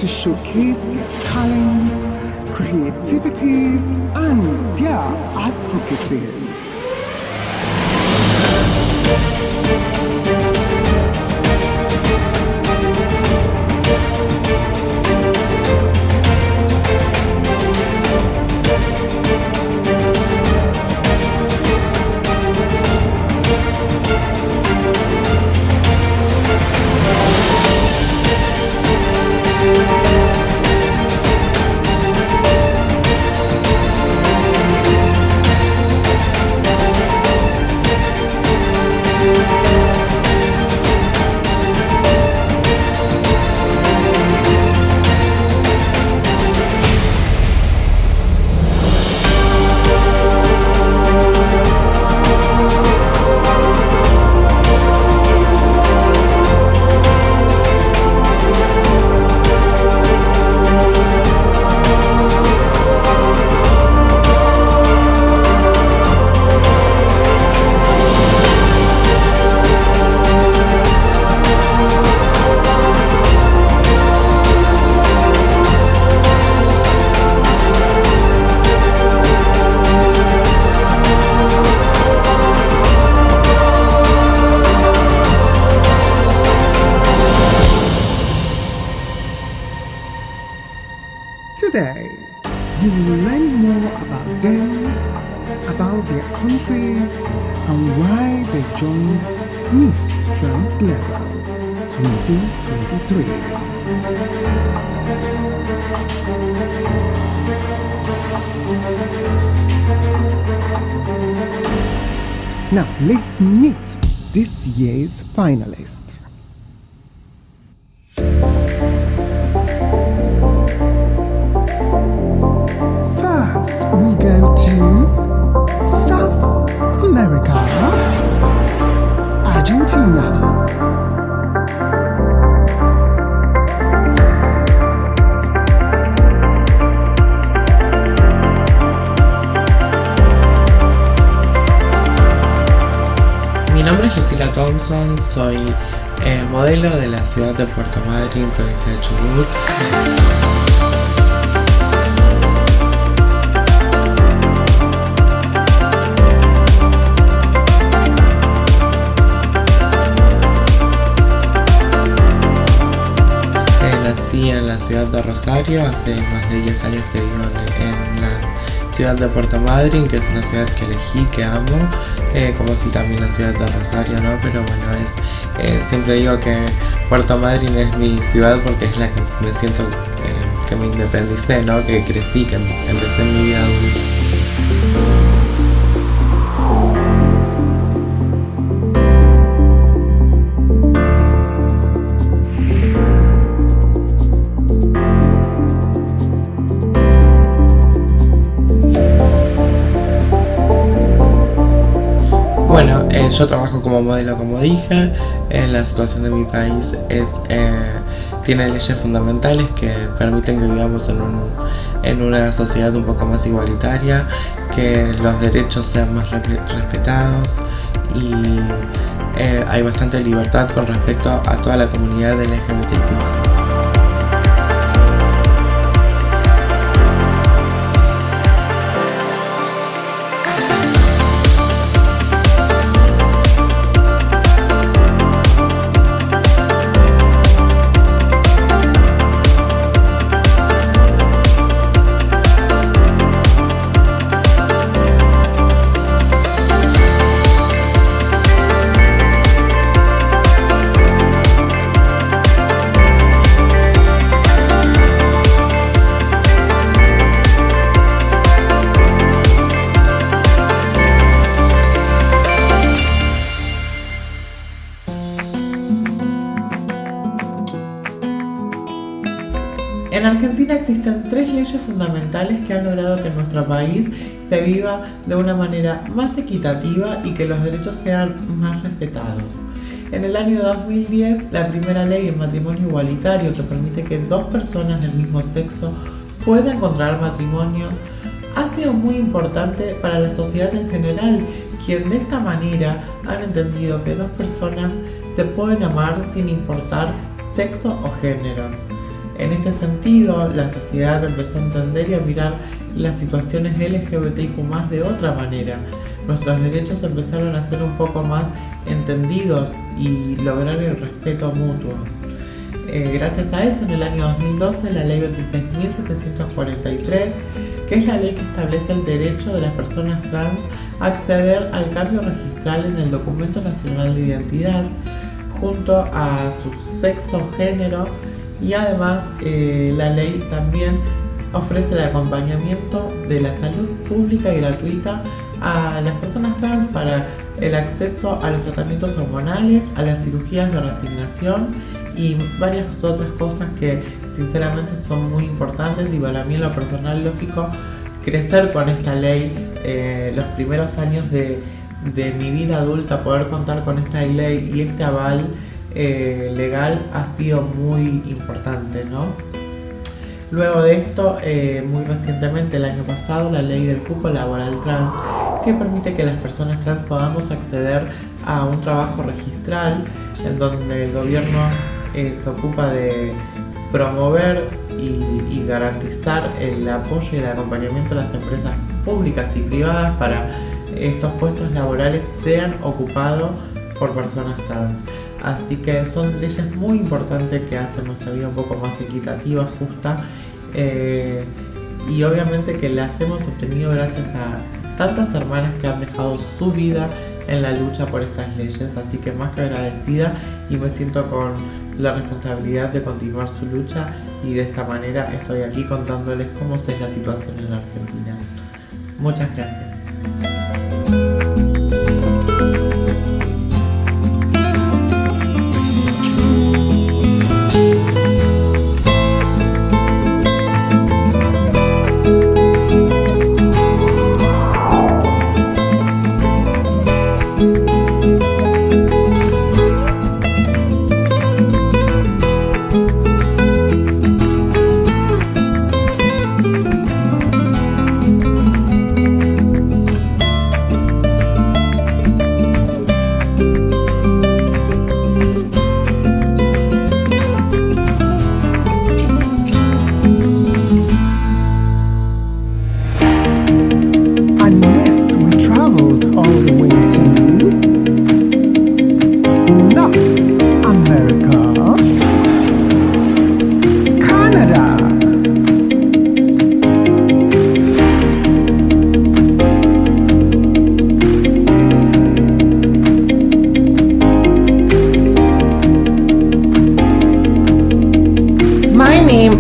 to showcase their talent, creativities, and their advocacies. Today, you will learn more about them, about their countries, and why they joined Miss Trans Global 2023. Now, let's meet this year's finalists. We go to South America, Argentina. Mi nombre es 𝗘𝗣𝗜𝗦𝗢𝗕, soy modelo de la ciudad de Puerto Madryn, provincia de Chubut. Nací en la ciudad de Rosario, hace más de 10 años que vivo en la ciudad de Puerto Madryn, que es una ciudad que elegí, que amo, como si también la ciudad de Rosario, ¿no? Pero bueno, siempre digo que Puerto Madryn es mi ciudad porque es la que me siento que me independicé, ¿no? Que crecí, que empecé mi vida adulta. Bueno, yo trabajo como modelo, como dije. La situación de mi país tiene leyes fundamentales que permiten que vivamos en una sociedad un poco más igualitaria, que los derechos sean más respetados y hay bastante libertad con respecto a toda la comunidad LGBTIQ+. En Argentina existen 3 leyes fundamentales que han logrado que en nuestro país se viva de una manera más equitativa y que los derechos sean más respetados. En el año 2010, la primera ley, el matrimonio igualitario, que permite que 2 personas del mismo sexo puedan contraer matrimonio, ha sido muy importante para la sociedad en general, quien de esta manera han entendido que 2 personas se pueden amar sin importar sexo o género. En este sentido, la sociedad empezó a entender y a mirar las situaciones LGBTIQ+ de otra manera. Nuestros derechos empezaron a ser un poco más entendidos y lograr el respeto mutuo. Gracias a eso, en el año 2012, la ley 26.743, que es la ley que establece el derecho de las personas trans a acceder al cambio registral en el Documento Nacional de Identidad, junto a su sexo, género, y además la ley también ofrece el acompañamiento de la salud pública y gratuita a las personas trans para el acceso a los tratamientos hormonales, a las cirugías de reasignación y varias otras cosas que sinceramente son muy importantes, y para mí en lo personal, lógico, crecer con esta ley, los primeros años de mi vida adulta, poder contar con esta ley y este aval legal ha sido muy importante, ¿no? Luego de esto, muy recientemente, el año pasado, la ley del cupo laboral trans, que permite que las personas trans podamos acceder a un trabajo registral en donde el gobierno se ocupa de promover y garantizar el apoyo y el acompañamiento de las empresas públicas y privadas para estos puestos laborales sean ocupados por personas trans. Así que son leyes muy importantes que hacen nuestra vida un poco más equitativa, justa, y obviamente que las hemos obtenido gracias a tantas hermanas que han dejado su vida en la lucha por estas leyes. Así que más que agradecida, y me siento con la responsabilidad de continuar su lucha, y de esta manera estoy aquí contándoles cómo es la situación en la Argentina. Muchas gracias.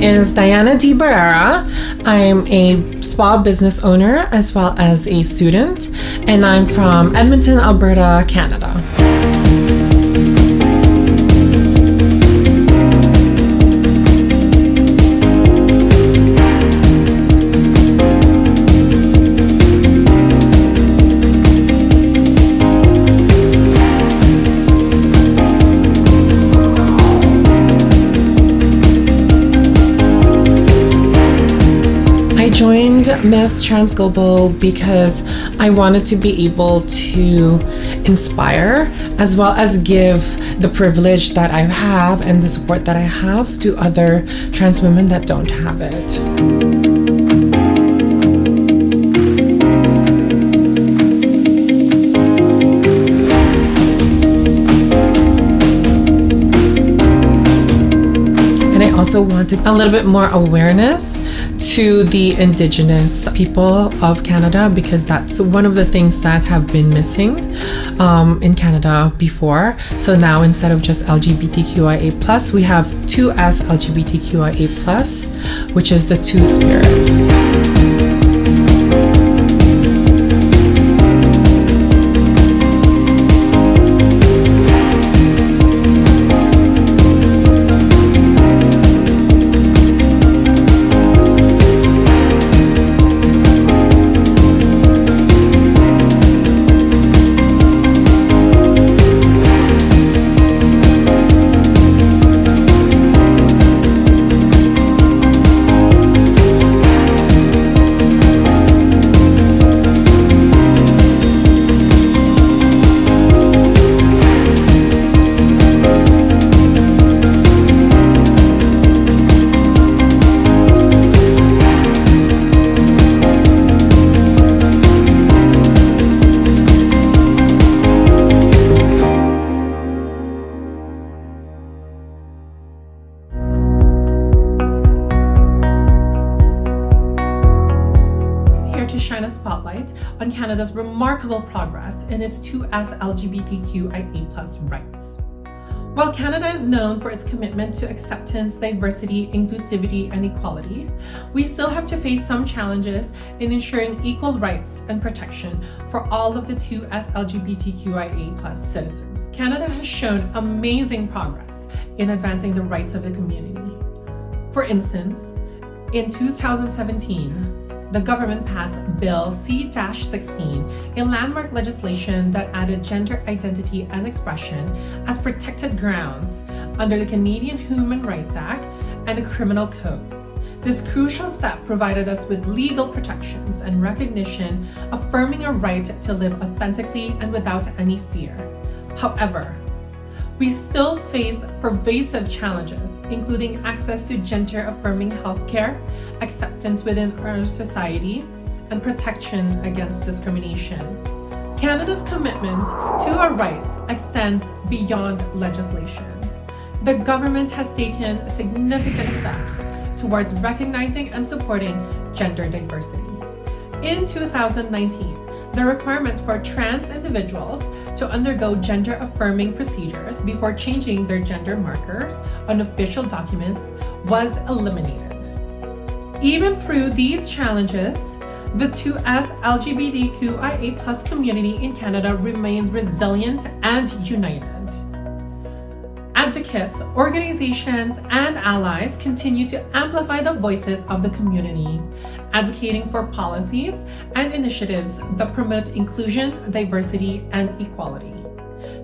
Is Diana D. Barrera. I'm a spa business owner as well as a student, and I'm from Edmonton, Alberta, Canada. I joined Miss Trans Global because I wanted to be able to inspire as well as give the privilege that I have and the support that I have to other trans women that don't have it. And I also wanted a little bit more awareness to the Indigenous people of Canada, because that's one of the things that have been missing in Canada before. So now, instead of just LGBTQIA+, we have 2S LGBTQIA+, which is the two spirits. spotlight on Canada's remarkable progress in its 2S LGBTQIA+ rights. While Canada is known for its commitment to acceptance, diversity, inclusivity, and equality, we still have to face some challenges in ensuring equal rights and protection for all of the 2S LGBTQIA+ citizens. Canada has shown amazing progress in advancing the rights of the community. For instance, in 2017, the government passed Bill C-16, a landmark legislation that added gender identity and expression as protected grounds under the Canadian Human Rights Act and the Criminal Code. This crucial step provided us with legal protections and recognition, affirming our right to live authentically and without any fear. However, we still face pervasive challenges, including access to gender-affirming healthcare, acceptance within our society, and protection against discrimination. Canada's commitment to our rights extends beyond legislation. The government has taken significant steps towards recognizing and supporting gender diversity. In 2019, the requirement for trans individuals to undergo gender-affirming procedures before changing their gender markers on official documents was eliminated. Even through these challenges, the 2S LGBTQIA+ community in Canada remains resilient and united. Advocates, organizations, and allies continue to amplify the voices of the community, advocating for policies and initiatives that promote inclusion, diversity, and equality.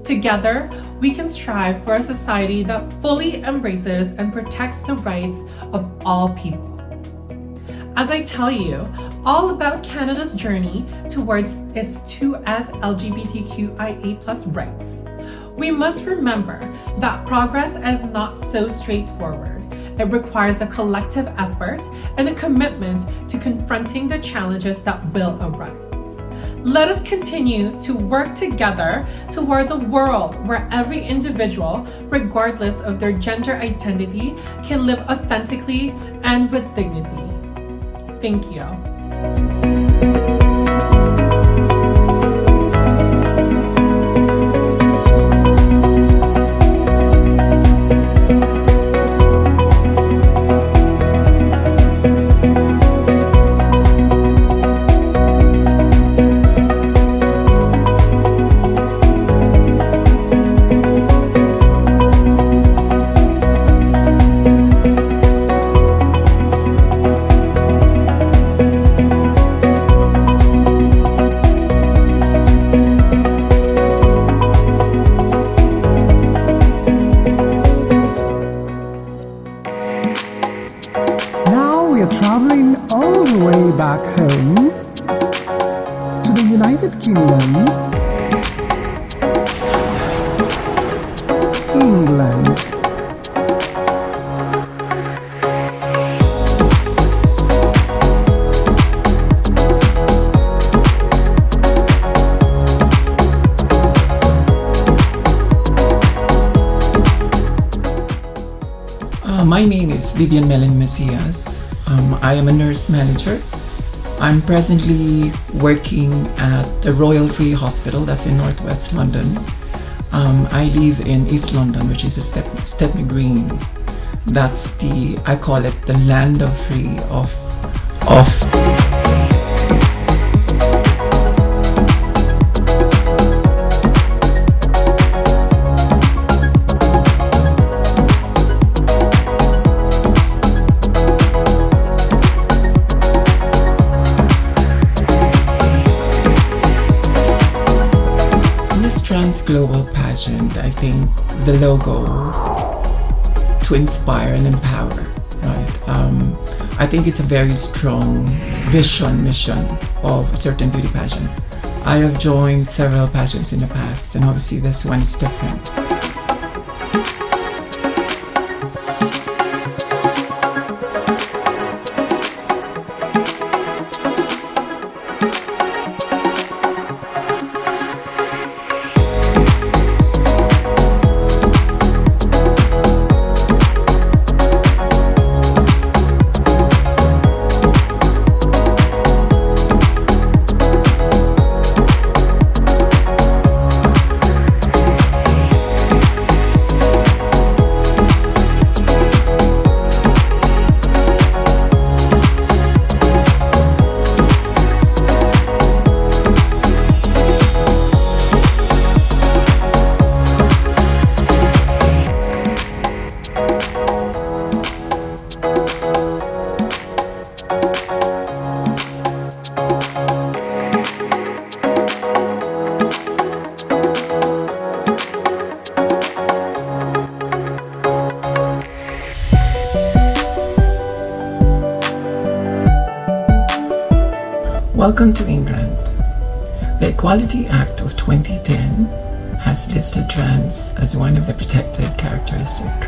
Together, we can strive for a society that fully embraces and protects the rights of all people. As I tell you all about Canada's journey towards its 2S LGBTQIA+ rights, we must remember that progress is not so straightforward. It requires a collective effort and a commitment to confronting the challenges that will arise. Let us continue to work together towards a world where every individual, regardless of their gender identity, can live authentically and with dignity. Thank you. Traveling all the way back home to the United Kingdom, England. My name is Vivian Melin Macias. I am a nurse manager. I'm presently working at the Royal Free Hospital, that's in Northwest London. I live in East London, which is a Stepney Green. That's I call it the land of free of Trans Global Pageant. I think the logo to inspire and empower, right? I think it's a very strong mission of a certain beauty pageant. I have joined several pageants in the past, and obviously this one is different. Welcome to England. The Equality Act of 2010 has listed trans as one of the protected characteristics,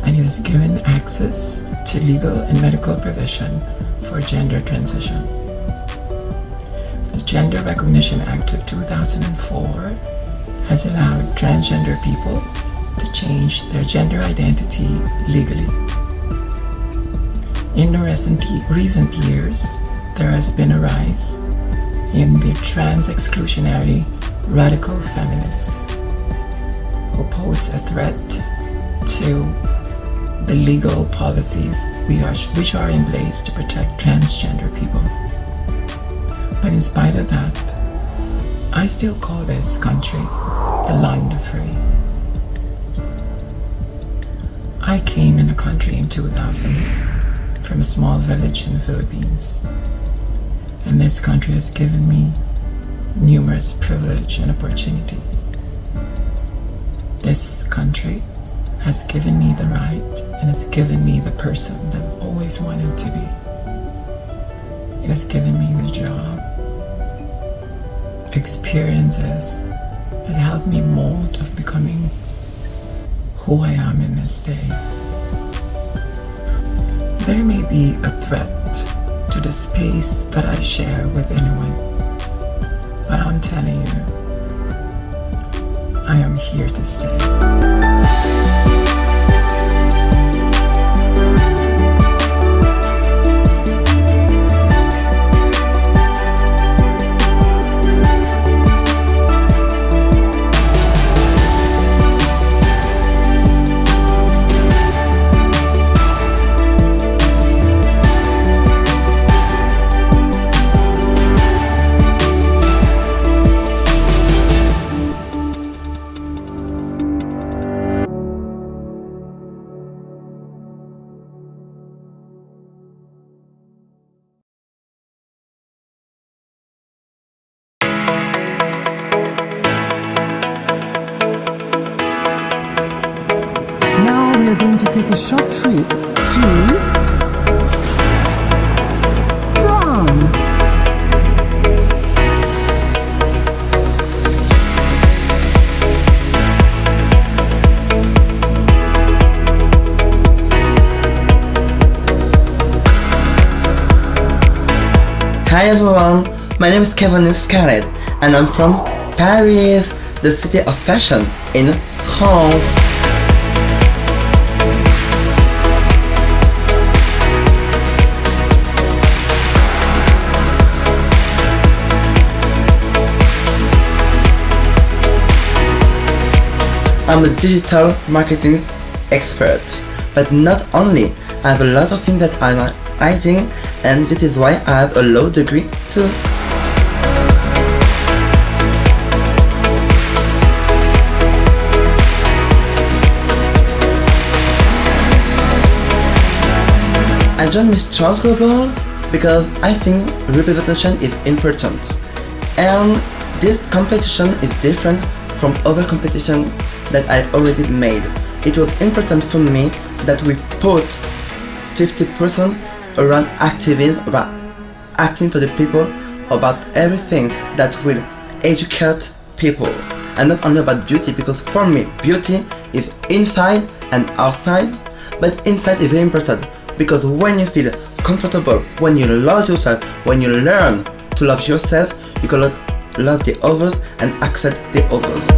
and it has given access to legal and medical provision for gender transition. The Gender Recognition Act of 2004 has allowed transgender people to change their gender identity legally. In the recent years, there has been a rise in the trans-exclusionary radical feminists who pose a threat to the legal policies which are in place to protect transgender people. But in spite of that, I still call this country the land of free. I came in the country in 2000 from a small village in the Philippines, and this country has given me numerous privilege and opportunities. This country has given me the right and has given me the person that I've always wanted to be. It has given me the job, experiences that helped me mold of becoming who I am in this day. There may be a threat to the space that I share with anyone, but I'm telling you, I am here to stay. Now we are going to take a short trip to France. Hi everyone, my name is 𝗘𝗣𝗜𝗦𝗦 and I'm from Paris, the city of fashion in France. I'm a digital marketing expert, but not only, I have a lot of things that I'm hiding, and this is why I have a law degree too. I joined Miss Trans Global because I think representation is important, and this competition is different from other competitions that I already made. It was important for me that we put 50% around activism, about acting for the people, about everything that will educate people, and not only about beauty, because for me beauty is inside and outside, but inside is very important, because when you feel comfortable, when you love yourself, when you learn to love yourself, you can love the others and accept the others.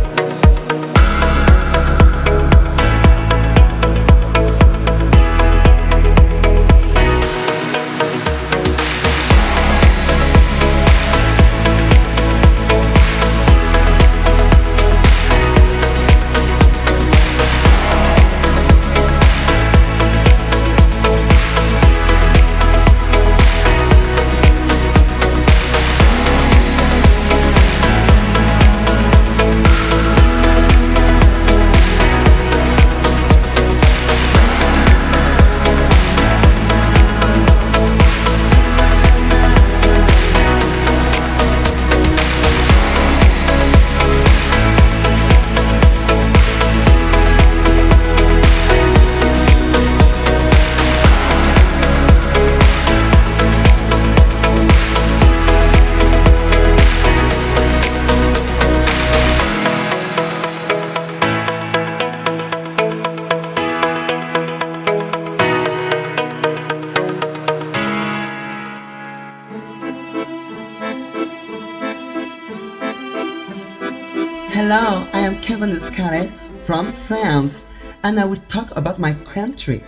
𝗬𝗓𝗕 from France, and I will talk about my country.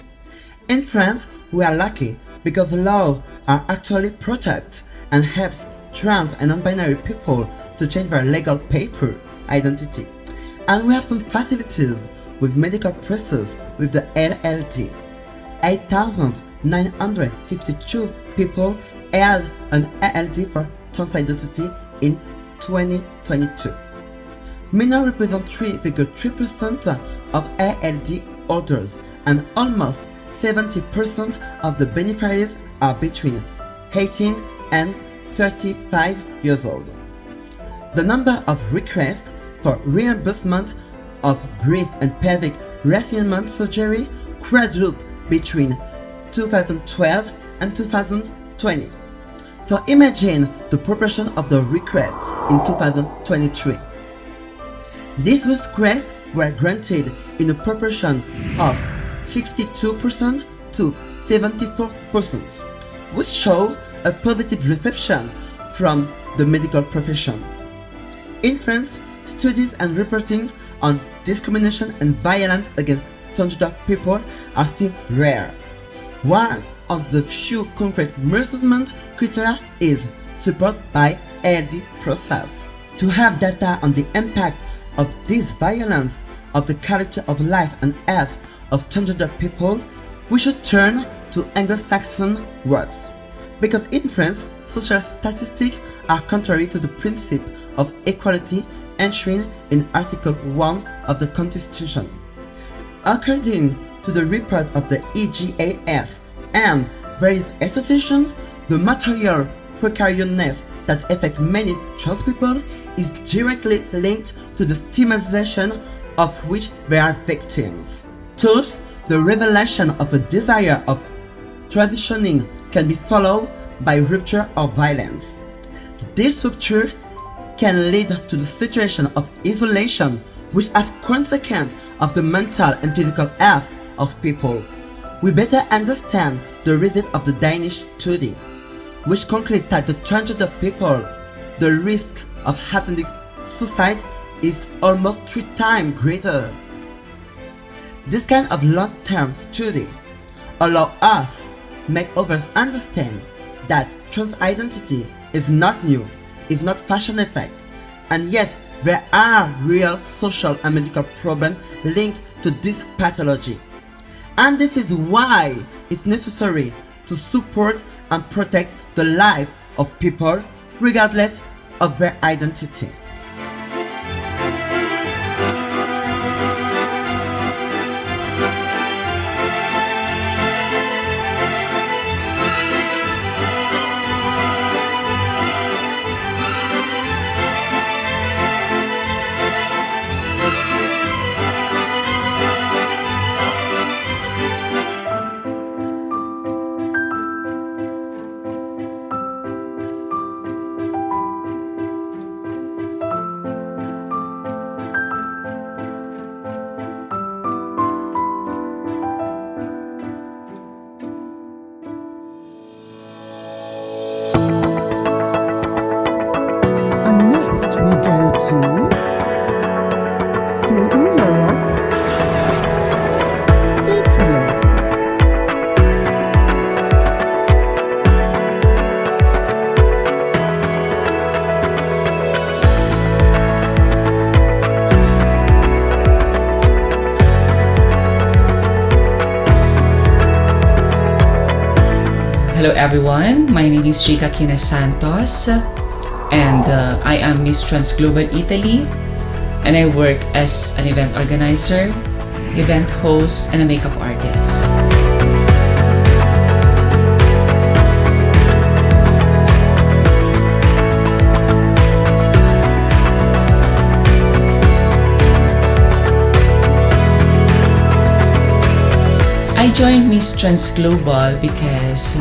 In France, we are lucky because the laws are actually protect and helps trans and non-binary people to change their legal paper identity. And we have some facilities with medical process with the LLD. 8,952 people held an LLD for trans identity in 2022. Minors represent 3.3% of ALD holders, and almost 70% of the beneficiaries are between 18 and 35 years old. The number of requests for reimbursement of breast and pelvic refinement surgery quadrupled between 2012 and 2020. So imagine the proportion of the requests in 2023. These requests were granted in a proportion of 62% to 74%, which show a positive reception from the medical profession. In France, studies and reporting on discrimination and violence against transgender people are still rare. One of the few concrete measurement criteria is support by ALD process. To have data on the impact of this violence of the quality of life and health of transgender people, we should turn to Anglo-Saxon works. Because in France, social statistics are contrary to the principle of equality enshrined in Article 1 of the Constitution. According to the report of the EGAS and various associations, the material precariousness that affects many trans people is directly linked to the stigmatization of which they are victims. Thus, the revelation of a desire of transitioning can be followed by rupture or violence. This rupture can lead to the situation of isolation, which has consequences of the mental and physical health of people. We better understand the result of the Danish study, which concluded that the transgender people, the risk of attempting suicide is almost 3 times greater. This kind of long-term study allows us make others understand that trans identity is not new, is not fashion effect, and yet there are real social and medical problems linked to this pathology. And this is why it's necessary to support and protect the life of people regardless of their identity. And next we go to, still in Europe, Italy. Hello everyone, my name is 𝗧𝗥𝗔𝗡𝗦, and I am Miss Trans Global Italy, and I work as an event organizer, event host, and a makeup artist. I joined Miss Trans Global because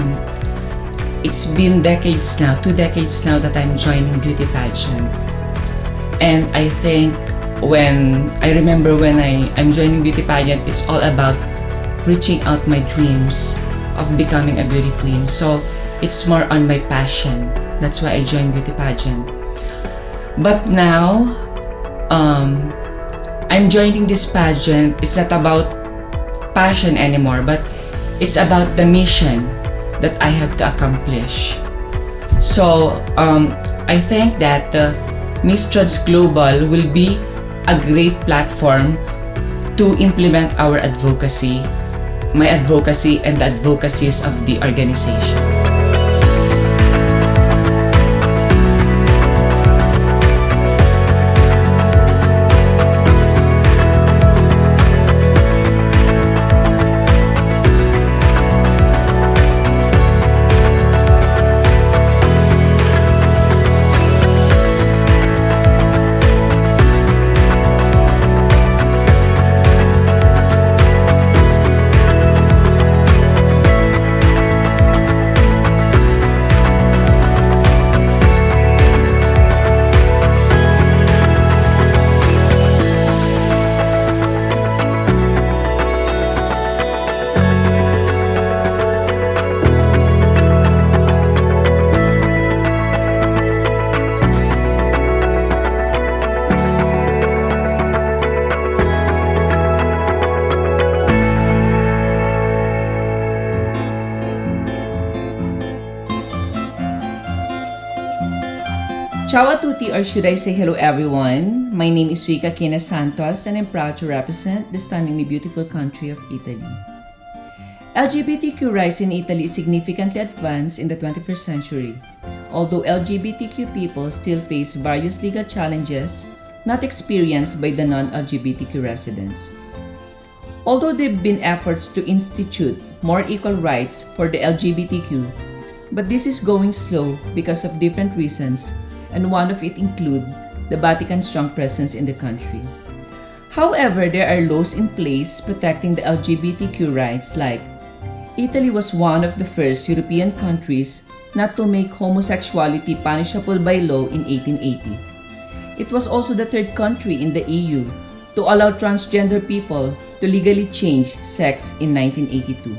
it's been decades now, 2 decades now that I'm joining beauty pageant. And I think I remember when I'm joining beauty pageant, it's all about reaching out my dreams of becoming a beauty queen. So it's more on my passion. That's why I joined beauty pageant. But now, I'm joining this pageant. It's not about passion anymore, but it's about the mission that I have to accomplish. So I think that Miss Trans Global will be a great platform to implement our advocacy, my advocacy and the advocacies of the organization. Ciao a tutti, or should I say hello everyone? My name is 𝗧𝗥𝗔𝗡𝗦 and I'm proud to represent the stunningly beautiful country of Italy. LGBTQ rights in Italy is significantly advanced in the 21st century, although LGBTQ people still face various legal challenges not experienced by the non-LGBTQ residents. Although there have been efforts to institute more equal rights for the LGBTQ, but this is going slow because of different reasons, and one of it include the Vatican's strong presence in the country. However, there are laws in place protecting the LGBTQ rights, like Italy was one of the first European countries not to make homosexuality punishable by law in 1880. It was also the third country in the EU to allow transgender people to legally change sex in 1982.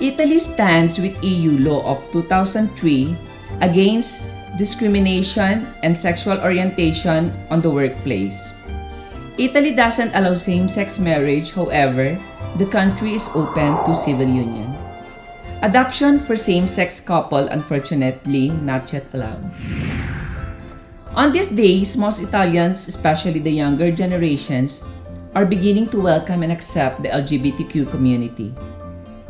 Italy stands with EU law of 2003 against discrimination and sexual orientation on the workplace. Italy doesn't allow same-sex marriage, however, the country is open to civil union. Adoption for same-sex couple, unfortunately, not yet allowed. On these days, most Italians, especially the younger generations, are beginning to welcome and accept the LGBTQ community.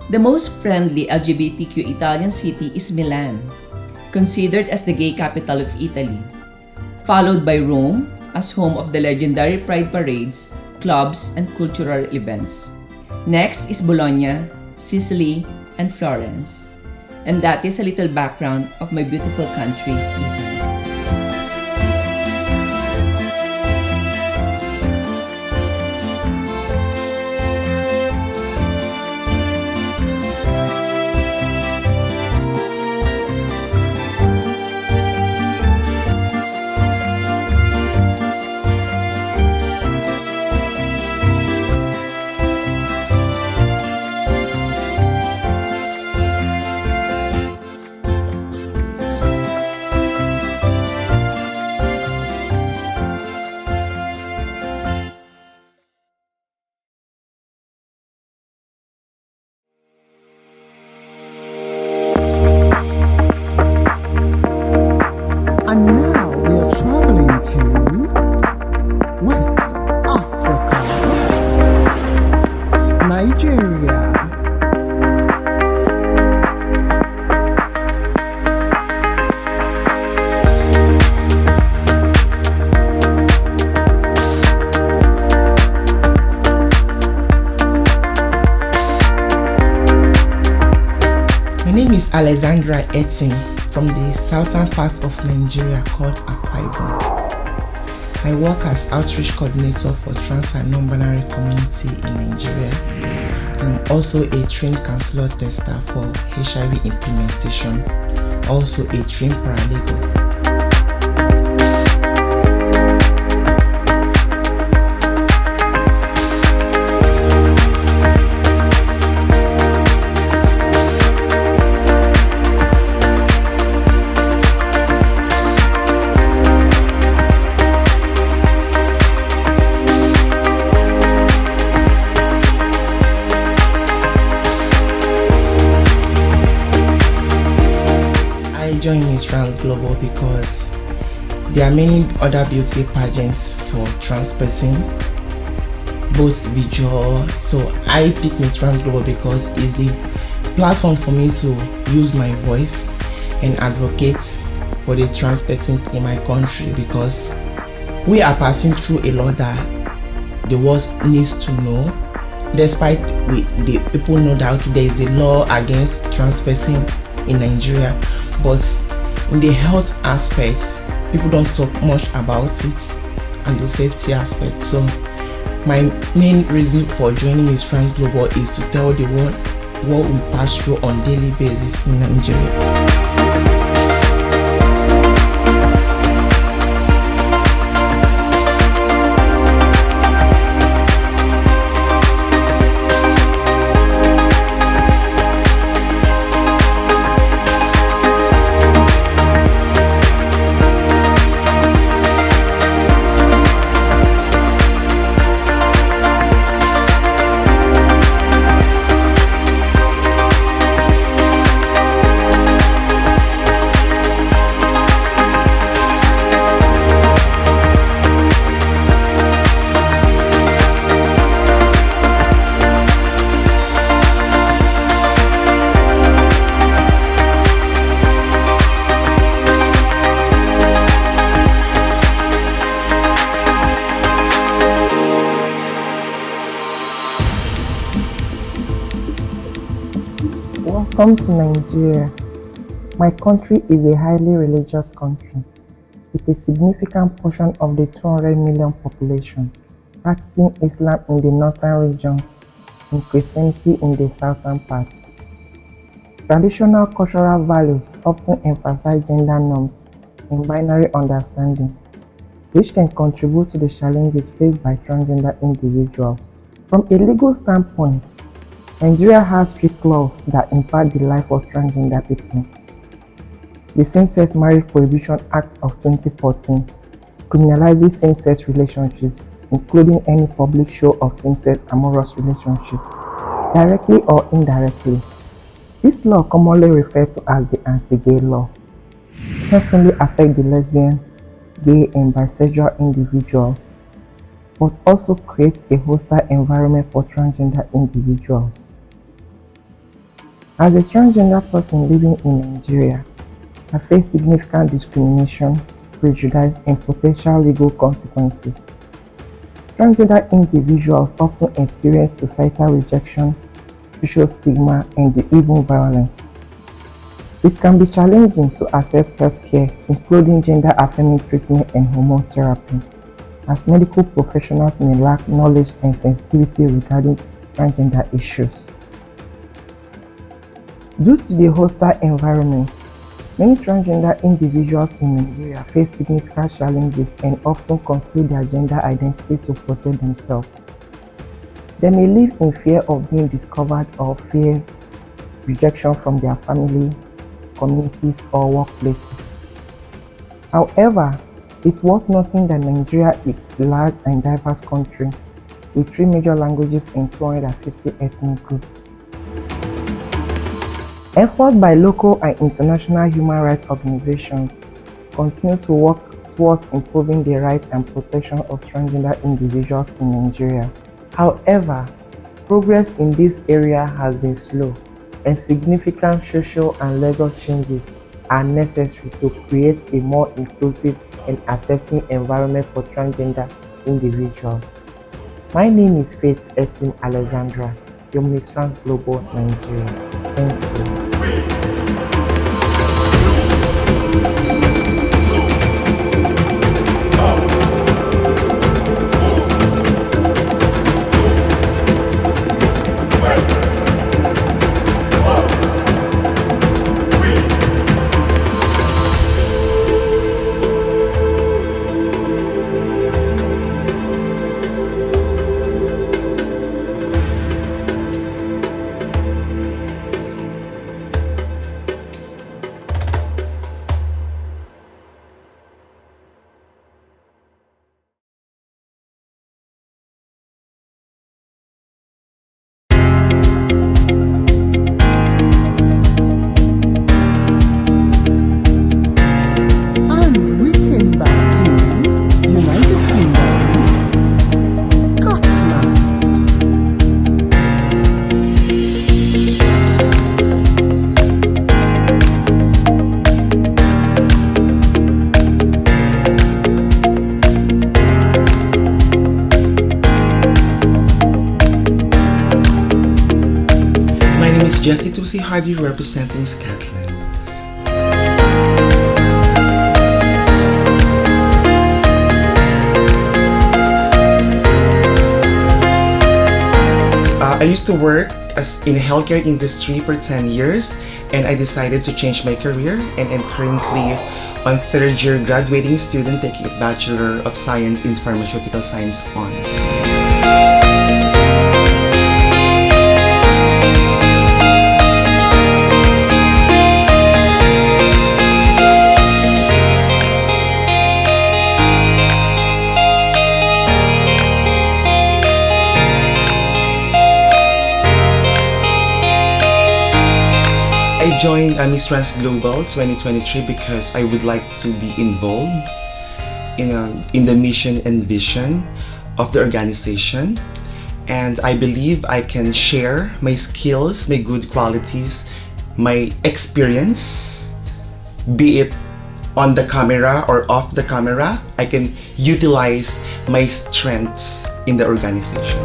The most friendly LGBTQ Italian city is Milan, considered as the gay capital of Italy, followed by Rome as home of the legendary pride parades, clubs, and cultural events. Next is Bologna, Sicily, and Florence. And that is a little background of my beautiful country, Italy. And now we are traveling to West Africa, Nigeria. My name is 𝗚𝗟𝗢𝗕𝗕 from the southern part of Nigeria called Akwa Ibom. I work as outreach coordinator for trans and non-binary community in Nigeria, and I'm also a trained counselor tester for HIV implementation, also a trained paralegal. joined Miss Trans Global because there are many other beauty pageants for trans person, both visual. So I picked Miss Trans Global because it's a platform for me to use my voice and advocate for the trans person in my country, because we are passing through a lot that the world needs to know. Despite the people know that there is a law against trans person in Nigeria, but in the health aspects, people don't talk much about it, and the safety aspect. So my main reason for joining Miss Trans Global is to tell the world what we pass through on daily basis in Nigeria. Welcome to Nigeria. My country is a highly religious country with a significant portion of the 200 million population practicing Islam in the northern regions and Christianity in the southern parts. Traditional cultural values often emphasize gender norms and binary understanding, which can contribute to the challenges faced by transgender individuals. From a legal standpoint, Nigeria has strict laws that impact the life of transgender people. The Same-Sex Marriage Prohibition Act of 2014 criminalizes same-sex relationships, including any public show of same-sex amorous relationships, directly or indirectly. This law, commonly referred to as the anti-gay law, not only affects the lesbian, gay, and bisexual individuals, but also creates a hostile environment for transgender individuals. As a transgender person living in Nigeria, I face significant discrimination, prejudice, and potential legal consequences. Transgender individuals often experience societal rejection, social stigma, and even violence. It can be challenging to access healthcare, including gender-affirming treatment and hormone therapy, as medical professionals may lack knowledge and sensitivity regarding transgender issues. Due to the hostile environment, many transgender individuals in Nigeria face significant challenges and often conceal their gender identity to protect themselves. They may live in fear of being discovered or fear rejection from their family, communities, or workplaces. However, it's worth noting that Nigeria is a large and diverse country with 3 major languages and 250 ethnic groups. Efforts by local and international human rights organizations continue to work towards improving the rights and protection of transgender individuals in Nigeria. However, progress in this area has been slow, and significant social and legal changes are necessary to create a more inclusive and accepting environment for transgender individuals. My name is 𝗓𝗓𝗓𝗓, your Miss Trans Global Nigeria. Thank you. Lucy Hardy representing Scotland. I used to work in the healthcare industry for 10 years, and I decided to change my career, and I'm currently on third year graduating student taking a Bachelor of Science in Pharmaceutical Science Honors. I joined Miss Trans Global 2023 because I would like to be involved in the mission and vision of the organization, and I believe I can share my skills, my good qualities, my experience, be it on the camera or off the camera. I can utilize my strengths in the organization.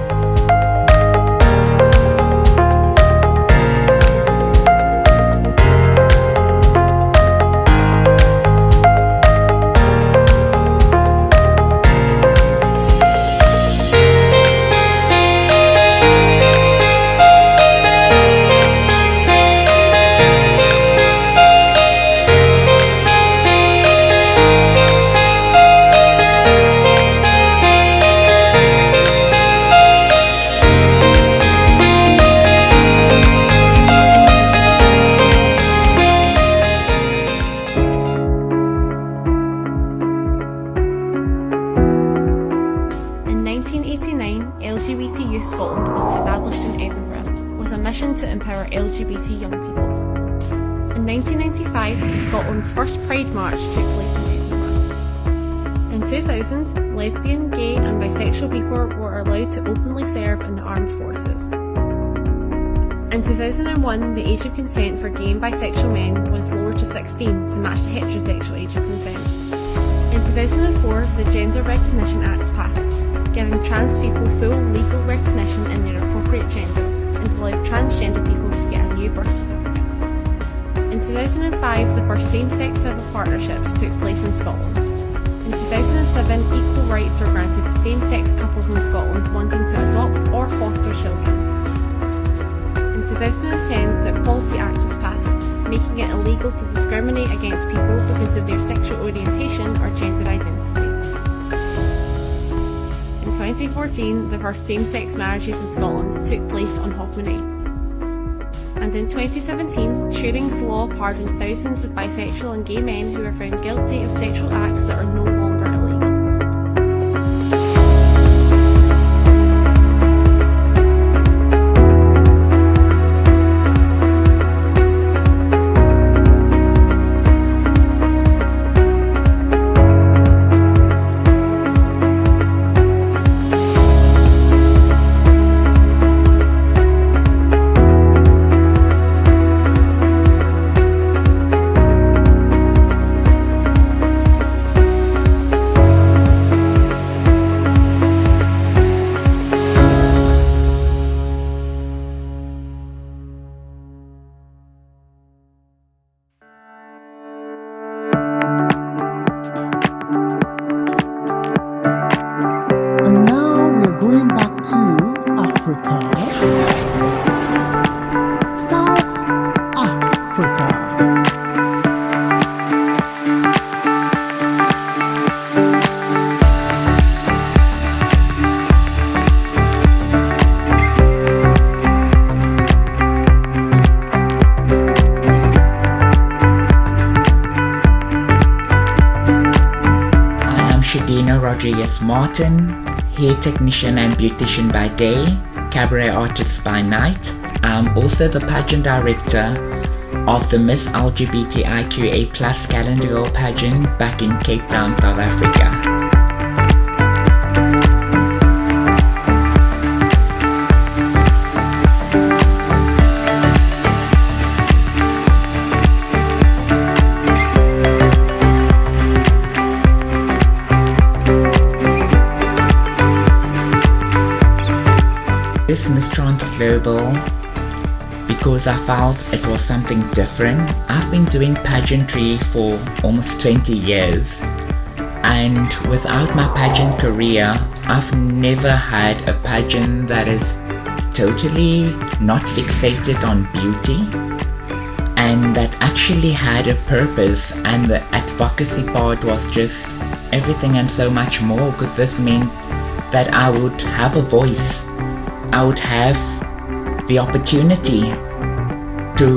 LGBT Youth Scotland was established in Edinburgh with a mission to empower LGBT young people. In 1995, Scotland's first Pride March took place in Edinburgh. In 2000, lesbian, gay and bisexual people were allowed to openly serve in the armed forces. In 2001, the age of consent for gay and bisexual men was lowered to 16 to match the heterosexual age of consent. In 2004, the Gender Recognition Act passed, giving trans people full legal recognition in their appropriate gender and allowed transgender people to get a new birth certificate. In 2005, the first same-sex civil partnerships took place in Scotland. In 2007, equal rights were granted to same-sex couples in Scotland wanting to adopt or foster children. In 2010, the Equality Act was passed, making it illegal to discriminate against people because of their sexual orientation or gender identity. In 2014, the first same-sex marriages in Scotland took place on Hogmanay. And in 2017, Turing's Law pardoned thousands of bisexual and gay men who were found guilty of sexual acts that are no longer illegal. And now we are going back to Africa. South Africa. I am Shadina Rodriguez Martin, hair technician and beautician by day, cabaret artist by night. I'm also the pageant director of the Miss LGBTIQA+ Calendar Girl pageant back in Cape Town, South Africa. This Miss Trans Global because I felt it was something different. I've been doing pageantry for almost 20 years, and without my pageant career, I've never had a pageant that is totally not fixated on beauty and that actually had a purpose, and the advocacy part was just everything and so much more, because this meant that I would have a voice. I would have the opportunity to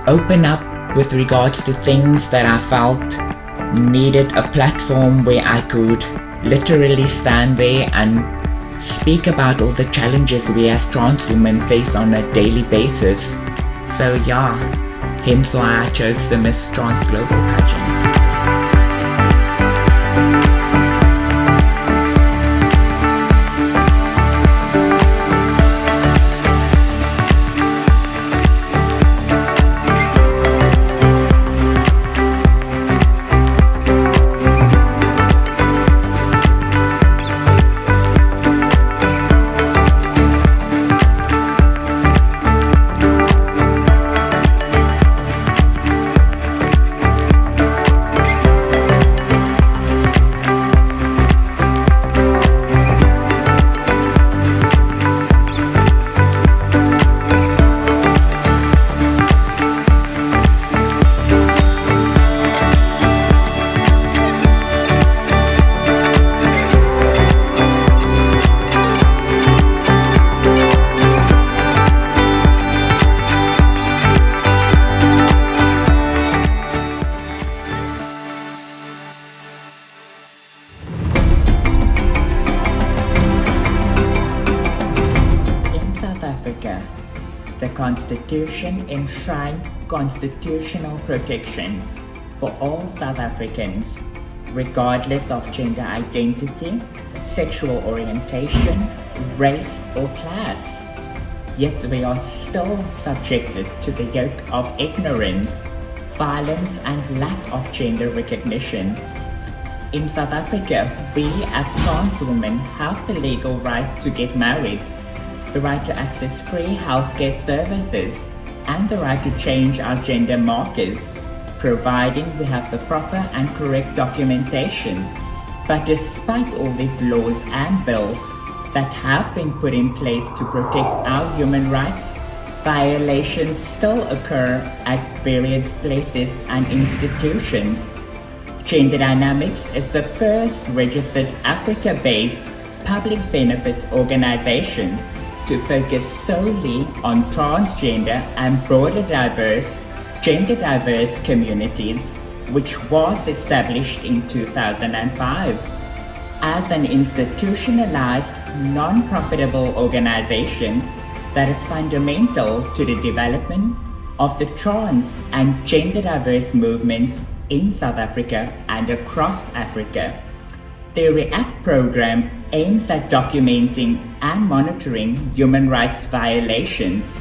open up with regards to things that I felt needed a platform where I could literally stand there and speak about all the challenges we as trans women face on a daily basis. So yeah, hence why I chose the Miss Trans Global pageant. The Constitution enshrined constitutional protections for all South Africans, regardless of gender identity, sexual orientation, race, or class. Yet we are still subjected to the yoke of ignorance, violence, and lack of gender recognition. In South Africa, we as trans women have the legal right to get married, the right to access free healthcare services, and the right to change our gender markers, providing we have the proper and correct documentation. But despite all these laws and bills that have been put in place to protect our human rights, violations still occur at various places and institutions. Gender Dynamics is the first registered Africa-based public benefit organization to focus solely on transgender and broader gender diverse communities, which was established in 2005. As an institutionalized, non-profitable organization that is fundamental to the development of the trans and gender diverse movements in South Africa and across Africa. The REACT program aims at documenting and monitoring human rights violations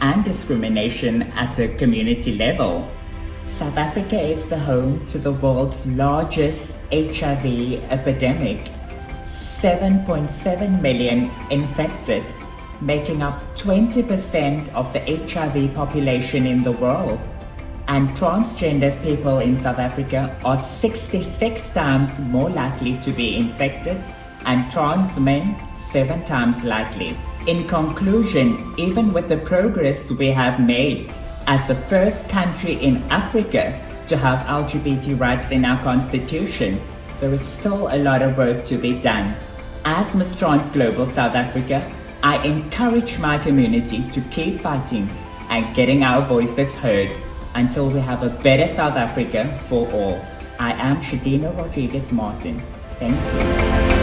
and discrimination at a community level. South Africa is the home to the world's largest HIV epidemic, 7.7 million infected, making up 20% of the HIV population in the world. And transgender people in South Africa are 66 times more likely to be infected, and trans men 7 times likely. In conclusion, even with the progress we have made as the first country in Africa to have LGBT rights in our constitution, there is still a lot of work to be done. As Miss Trans Global South Africa, I encourage my community to keep fighting and getting our voices heard until we have a better South Africa for all. I am 𝗓𝗣𝗓 Rodriguez-Martin. Thank you.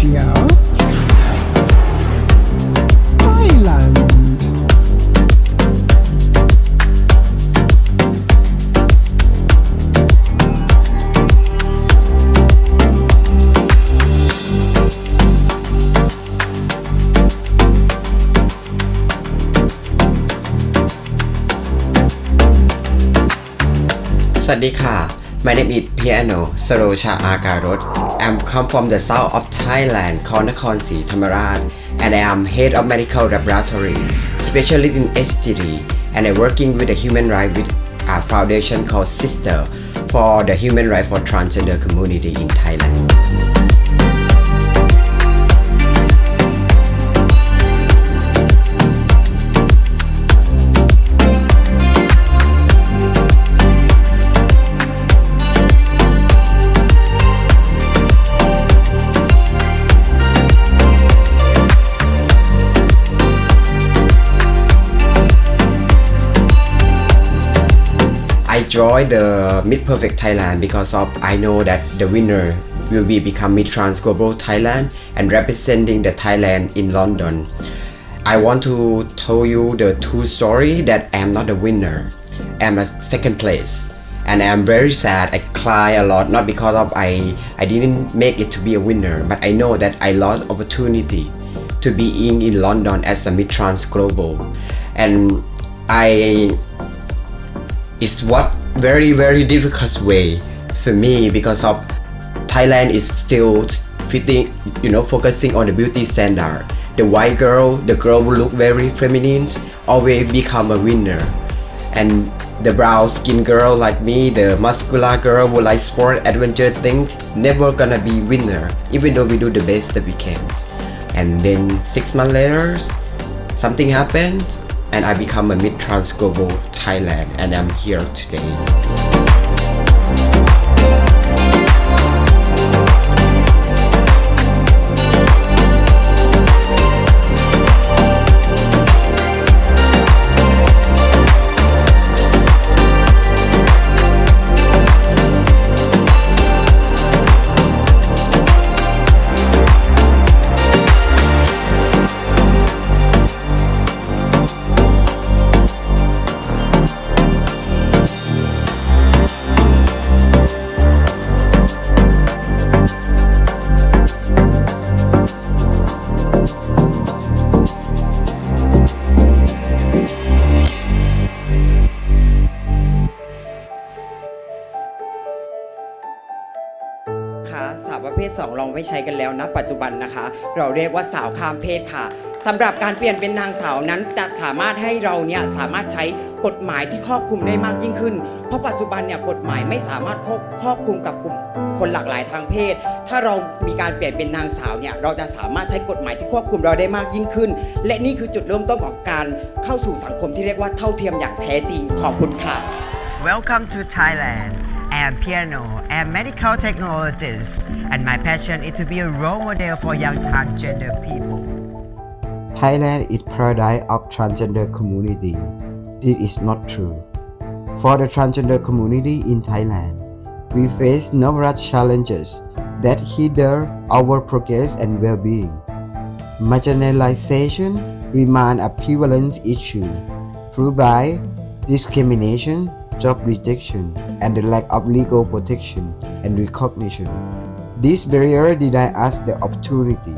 Asia, Thailand. Sadika. My name is 𝗚𝗟𝗢𝗕𝗓𝗔𝗟. I'm come from the south of Thailand called 𝗚𝗟𝗢𝗕𝗓𝗕, and I am head of medical laboratory, specialist in STD, and I'm working with the human rights with a foundation called Sister for the human rights for transgender community in Thailand. I joined the Miss Perfect Thailand because of I know that the winner will be become Miss Trans Global Thailand and representing the Thailand in London. I want to tell you the true story that I am not the winner. I am a second place, and I am very sad. I cry a lot, not because of I didn't make it to be a winner, but I know that I lost opportunity to be in London as a Miss Trans Global, and it's what very difficult way for me because of Thailand is still fitting, focusing on the beauty standard. The white girl, the girl who look very feminine, always become a winner, and the brown skin girl like me, the muscular girl who like sport adventure things, never gonna be winner, even though we do the best that we can. And then 6 months later, something happened, and I become a Miss Trans Global Thailand, and I'm here today.สาวประเภท 2 เราไม่ใช้กันแล้วนะปัจจุบันนะคะเราเรียกว่าสาวข้ามเพศค่ะสำหรับการเปลี่ยนเป็นนางสาวนั้นจะสามารถให้เราเนี่ยสามารถใช้กฎหมายที่ครอบคลุมได้มากยิ่งขึ้นเพราะปัจจุบันเนี่ยกฎหมายไม่สามารถครอบคลุมกับกลุ่มคนหลากหลายทางเพศถ้าเรามีการเปลี่ยนเป็นนางสาวเนี่ยเราจะสามารถใช้กฎหมายที่ควบคุมเราได้มากยิ่งขึ้นและนี่คือจุดเริ่มต้นของการเข้าสู่สังคมที่เรียกว่าเท่าเทียมอย่างแท้จริงขอบคุณค่ะ Welcome to Thailand. I am Piano. I am medical technologist, and my passion is to be a role model for young transgender people. Thailand is paradise of transgender community. This is not true. For the transgender community in Thailand, we face numerous challenges that hinder our progress and well-being. Marginalization remains a prevalent issue, followed by discrimination, job rejection, and the lack of legal protection and recognition. These barriers deny us the opportunity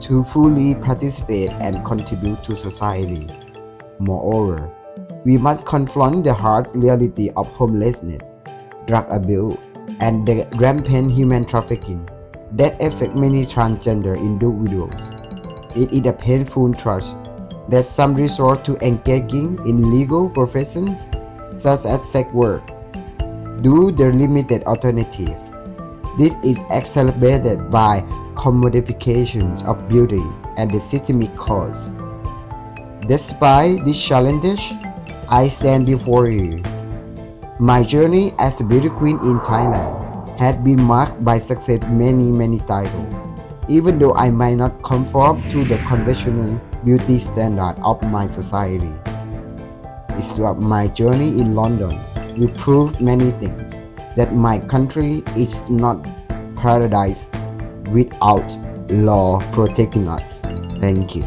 to fully participate and contribute to society. Moreover, we must confront the hard reality of homelessness, drug abuse, and the rampant human trafficking that affect many transgender individuals. It is a painful truth that some resort to engaging in legal professions such as sex work due to the limited alternative. This is exacerbated by commodifications of beauty and the systemic cause. Despite these challenges, I stand before you. My journey as a beauty queen in Thailand has been marked by success many titles. Even though I might not conform to the conventional beauty standard of my society. It's throughout my journey in London, we proved many things. That my country is not paradise without law protecting us. Thank you.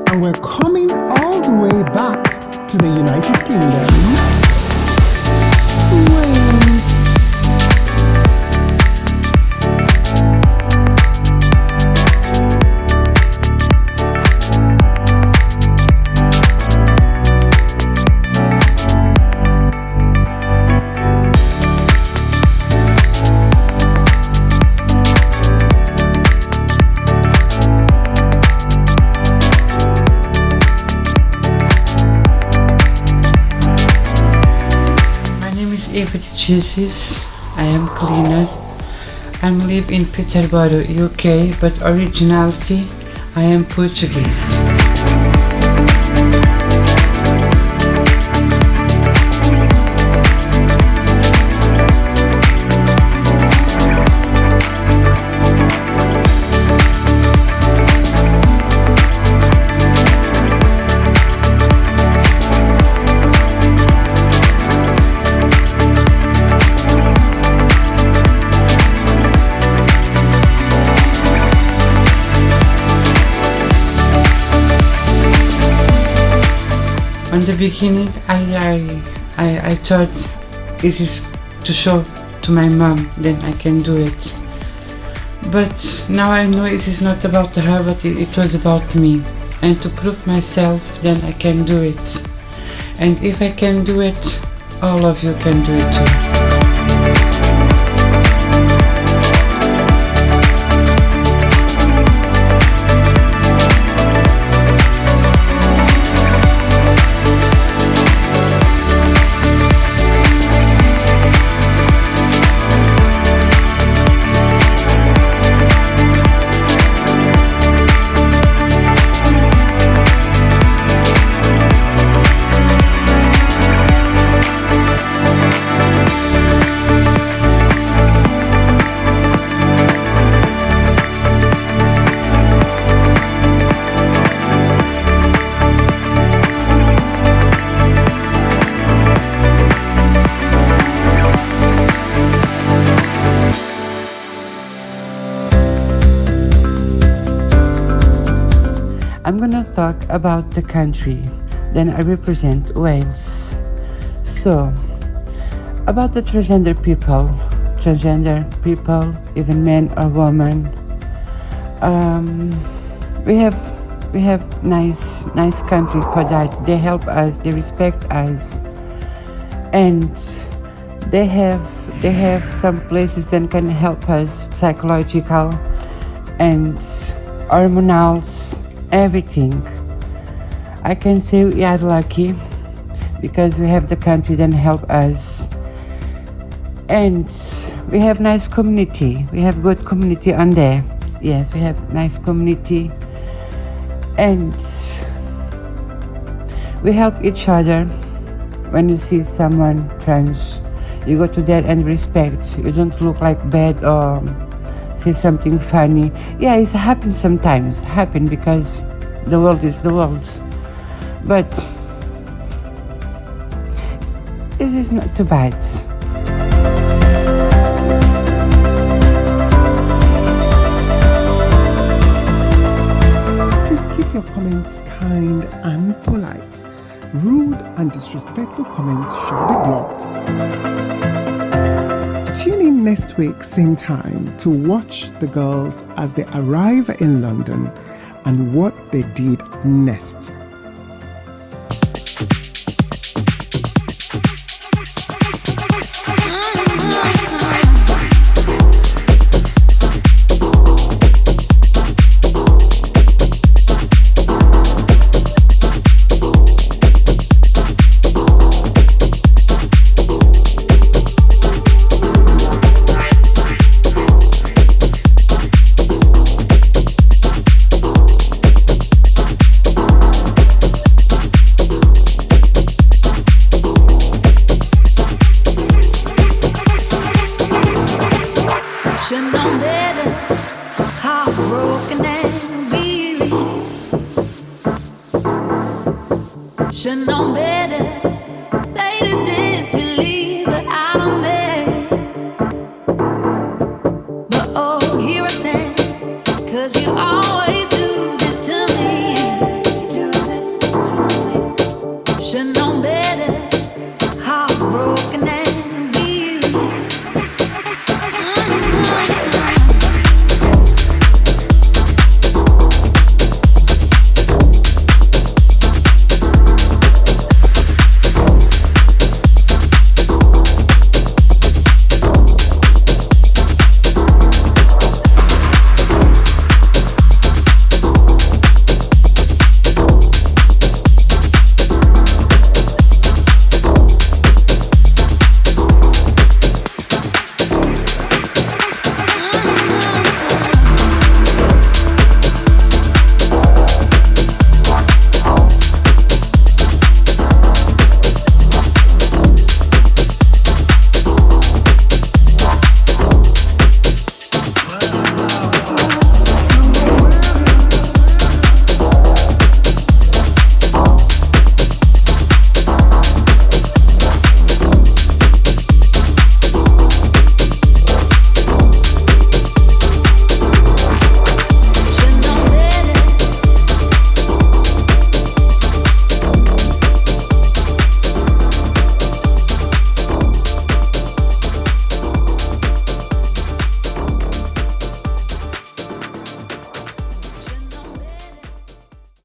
And we're coming all the way back to the United Kingdom. Wales. 𝗘𝗣𝗜𝗦𝗦. I am cleaner. I live in Peterborough, UK, but originality I am Portuguese. On the beginning, I thought it is to show to my mom, then I can do it. But now I know it is not about her, but it was about me. And to prove myself, then I can do it. And if I can do it, all of you can do it too. I'm gonna talk about the country, then I represent Wales. So, about the transgender people, even men or women, we have nice country for that. They help us, they respect us, and they have some places that can help us, psychological and hormonals. Everything. I can say we are lucky because we have the country that help us, and we have nice community. We have good community on there. Yes, we have nice community, and we help each other. When you see someone trans, you go to there and respect. You don't look like bad or say something funny. Yeah, it happens sometimes. Happen because the world is the world's. But this is not too bad. Please keep your comments kind and polite. Rude and disrespectful comments shall be blocked. Tune in next week, same time, to watch the girls as they arrive in London and what they did next. should know better.